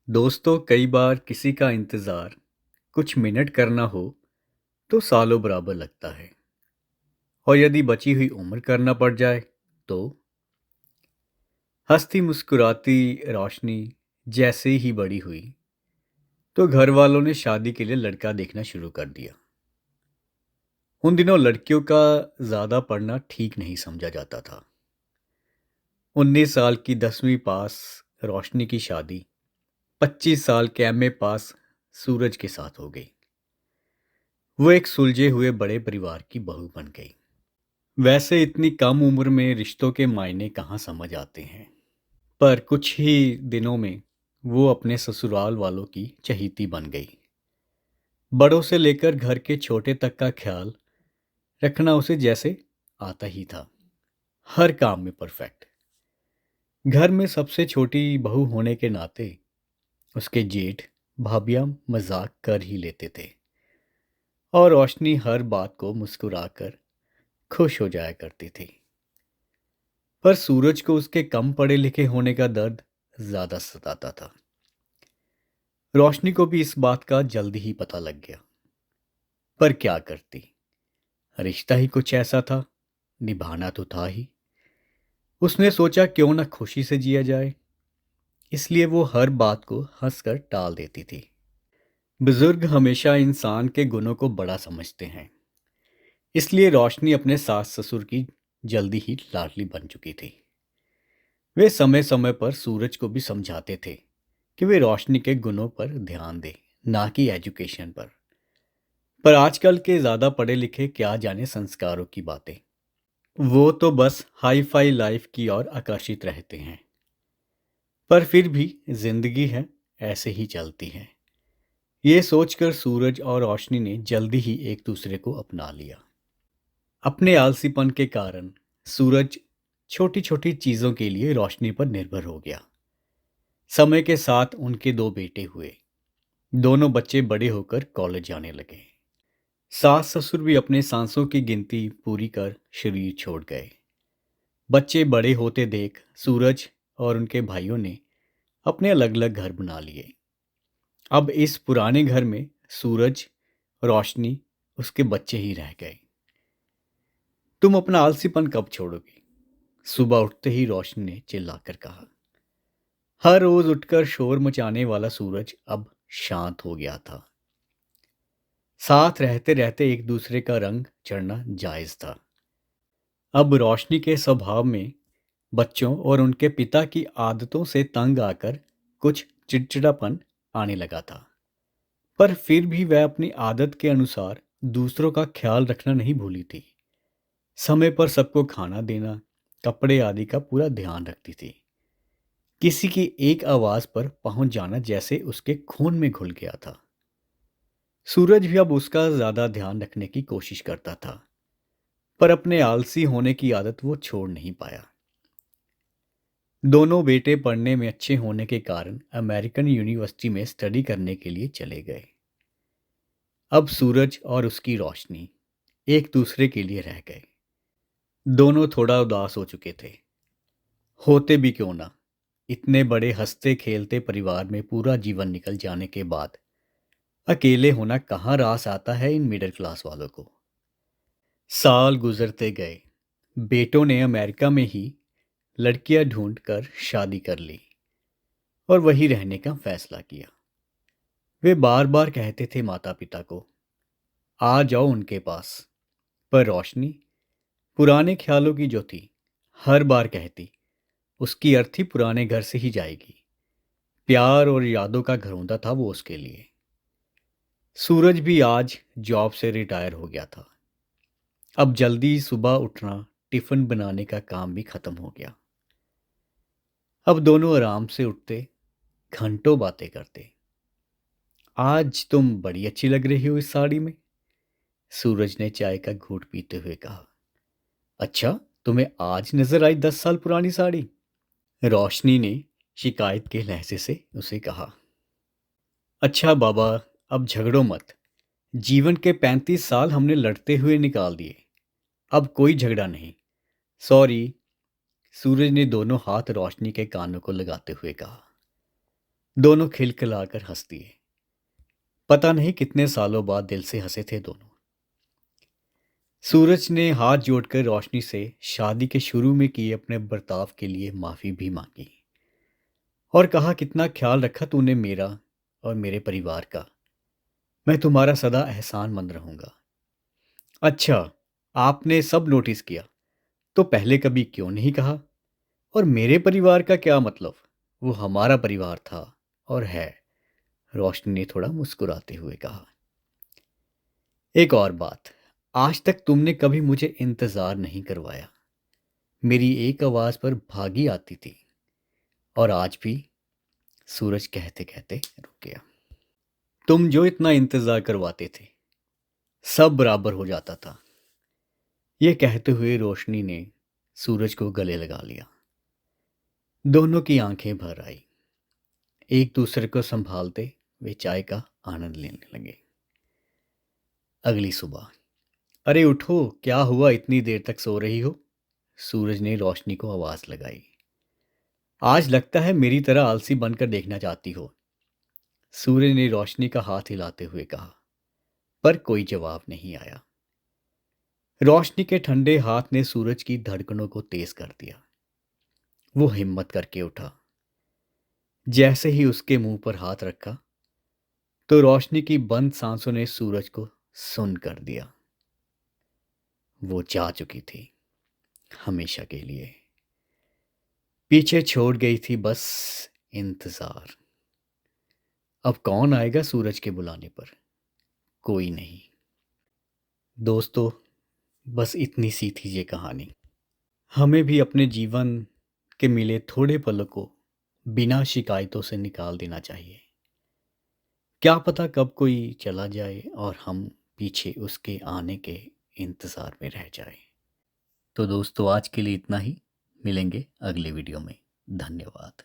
दोस्तों, कई बार किसी का इंतज़ार कुछ मिनट करना हो तो सालों बराबर लगता है। और यदि बची हुई उम्र करना पड़ जाए तो हंसती मुस्कुराती रोशनी जैसे ही बड़ी हुई तो घर वालों ने शादी के लिए लड़का देखना शुरू कर दिया। उन दिनों लड़कियों का ज़्यादा पढ़ना ठीक नहीं समझा जाता था। 19 साल की 10वीं पास रोशनी की शादी 25 साल के एमए पास सूरज के साथ हो गई। वो एक सुलझे हुए बड़े परिवार की बहू बन गई। वैसे इतनी कम उम्र में रिश्तों के मायने कहाँ समझ आते हैं। पर कुछ ही दिनों में वो अपने ससुराल वालों की चहेती बन गई। बड़ों से लेकर घर के छोटे तक का ख्याल रखना उसे जैसे आता ही था। हर काम में परफेक्ट। घर में सबसे छोटी बहू होने के नाते उसके जेठ भाभियां मजाक कर ही लेते थे और रोशनी हर बात को मुस्कुराकर खुश हो जाया करती थी। पर सूरज को उसके कम पढ़े लिखे होने का दर्द ज्यादा सताता था। रोशनी को भी इस बात का जल्दी ही पता लग गया। पर क्या करती, रिश्ता ही कुछ ऐसा था, निभाना तो था ही। उसने सोचा क्यों ना खुशी से जिया जाए। इसलिए वो हर बात को हंसकर टाल देती थी। बुजुर्ग हमेशा इंसान के गुणों को बड़ा समझते हैं। इसलिए रोशनी अपने सास ससुर की जल्दी ही लाडली बन चुकी थी। वे समय समय पर सूरज को भी समझाते थे कि वे रोशनी के गुणों पर ध्यान दे, ना कि एजुकेशन पर। पर आजकल के ज्यादा पढ़े लिखे क्या जाने संस्कारों की बातें। वो तो बस हाई फाई लाइफ की ओर आकर्षित रहते हैं। पर फिर भी जिंदगी है, ऐसे ही चलती है। ये सोचकर सूरज और रोशनी ने जल्दी ही एक दूसरे को अपना लिया। अपने आलसीपन के कारण सूरज छोटी छोटी चीजों के लिए रोशनी पर निर्भर हो गया। समय के साथ उनके दो बेटे हुए। दोनों बच्चे बड़े होकर कॉलेज जाने लगे। सास ससुर भी अपने सांसों की गिनती पूरी कर शरीर छोड़ गए। बच्चे बड़े होते देख सूरज और उनके भाइयों ने अपने अलग अलग घर बना लिए। अब इस पुराने घर में सूरज, रोशनी, उसके बच्चे ही रह गए। तुम अपना आलसीपन कब छोड़ोगे? सुबह उठते ही रोशनी ने चिल्लाकर कहा। हर रोज उठकर शोर मचाने वाला सूरज अब शांत हो गया था। साथ रहते रहते एक दूसरे का रंग चढ़ना जायज था। अब रोशनी के स्वभाव में बच्चों और उनके पिता की आदतों से तंग आकर कुछ चिड़चिड़ापन आने लगा था। पर फिर भी वह अपनी आदत के अनुसार दूसरों का ख्याल रखना नहीं भूली थी। समय पर सबको खाना देना, कपड़े आदि का पूरा ध्यान रखती थी। किसी की एक आवाज पर पहुंच जाना जैसे उसके खून में घुल गया था। सूरज भी अब उसका ज्यादा ध्यान रखने की कोशिश करता था। पर अपने आलसी होने की आदत वो छोड़ नहीं पाया। दोनों बेटे पढ़ने में अच्छे होने के कारण अमेरिकन यूनिवर्सिटी में स्टडी करने के लिए चले गए। अब सूरज और उसकी रोशनी एक दूसरे के लिए रह गए। दोनों थोड़ा उदास हो चुके थे। होते भी क्यों ना, इतने बड़े हंसते खेलते परिवार में पूरा जीवन निकल जाने के बाद अकेले होना कहाँ रास आता है इन मिडिल क्लास वालों को। साल गुजरते गए। बेटों ने अमेरिका में ही लड़कियां ढूंढकर शादी कर ली और वहीं रहने का फैसला किया। वे बार बार कहते थे माता पिता को, आ जाओ उनके पास। पर रोशनी पुराने ख्यालों की जो थी, हर बार कहती उसकी अर्थी पुराने घर से ही जाएगी। प्यार और यादों का घरौंदा था वो उसके लिए। सूरज भी आज जॉब से रिटायर हो गया था। अब जल्दी सुबह उठना, टिफिन बनाने का काम भी खत्म हो गया। अब दोनों आराम से उठते, घंटों बातें करते। आज तुम बड़ी अच्छी लग रही हो इस साड़ी में, सूरज ने चाय का घूंट पीते हुए कहा। अच्छा, तुम्हें आज नजर आई 10 साल पुरानी साड़ी? रोशनी ने शिकायत के लहजे से उसे कहा। अच्छा बाबा, अब झगड़ो मत। जीवन के 35 साल हमने लड़ते हुए निकाल दिए। अब कोई झगड़ा नहीं। सॉरी, सूरज ने दोनों हाथ रोशनी के कानों को लगाते हुए कहा। दोनों खिलखिलाकर हंस दिए। पता नहीं कितने सालों बाद दिल से हंसे थे दोनों। सूरज ने हाथ जोड़कर रोशनी से शादी के शुरू में किए अपने बर्ताव के लिए माफी भी मांगी और कहा, कितना ख्याल रखा तूने मेरा और मेरे परिवार का। मैं तुम्हारा सदा एहसानमंद रहूंगा। अच्छा, आपने सब नोटिस किया तो पहले कभी क्यों नहीं कहा? और मेरे परिवार का क्या मतलब? वो हमारा परिवार था और है, रोशनी ने थोड़ा मुस्कुराते हुए कहा। एक और बात, आज तक तुमने कभी मुझे इंतजार नहीं करवाया। मेरी एक आवाज पर भागी आती थी। और आज भी, सूरज कहते कहते रुक गया। तुम जो इतना इंतजार करवाते थे, सब बराबर हो जाता था। ये कहते हुए रोशनी ने सूरज को गले लगा लिया। दोनों की आंखें भर आई। एक दूसरे को संभालते वे चाय का आनंद लेने लगे। अगली सुबह, अरे उठो, क्या हुआ, इतनी देर तक सो रही हो? सूरज ने रोशनी को आवाज लगाई। आज लगता है मेरी तरह आलसी बनकर देखना चाहती हो। सूरज ने रोशनी का हाथ हिलाते हुए कहा, पर कोई जवाब नहीं आया। रोशनी के ठंडे हाथ ने सूरज की धड़कनों को तेज कर दिया। वो हिम्मत करके उठा। जैसे ही उसके मुंह पर हाथ रखा तो रोशनी की बंद सांसों ने सूरज को सुन्न कर दिया। वो जा चुकी थी हमेशा के लिए। पीछे छोड़ गई थी बस इंतजार। अब कौन आएगा सूरज के बुलाने पर? कोई नहीं। दोस्तों, बस इतनी सी थी ये कहानी। हमें भी अपने जीवन के मिले थोड़े पलों को बिना शिकायतों से निकाल देना चाहिए। क्या पता कब कोई चला जाए और हम पीछे उसके आने के इंतज़ार में रह जाए। तो दोस्तों, आज के लिए इतना ही। मिलेंगे अगले वीडियो में। धन्यवाद।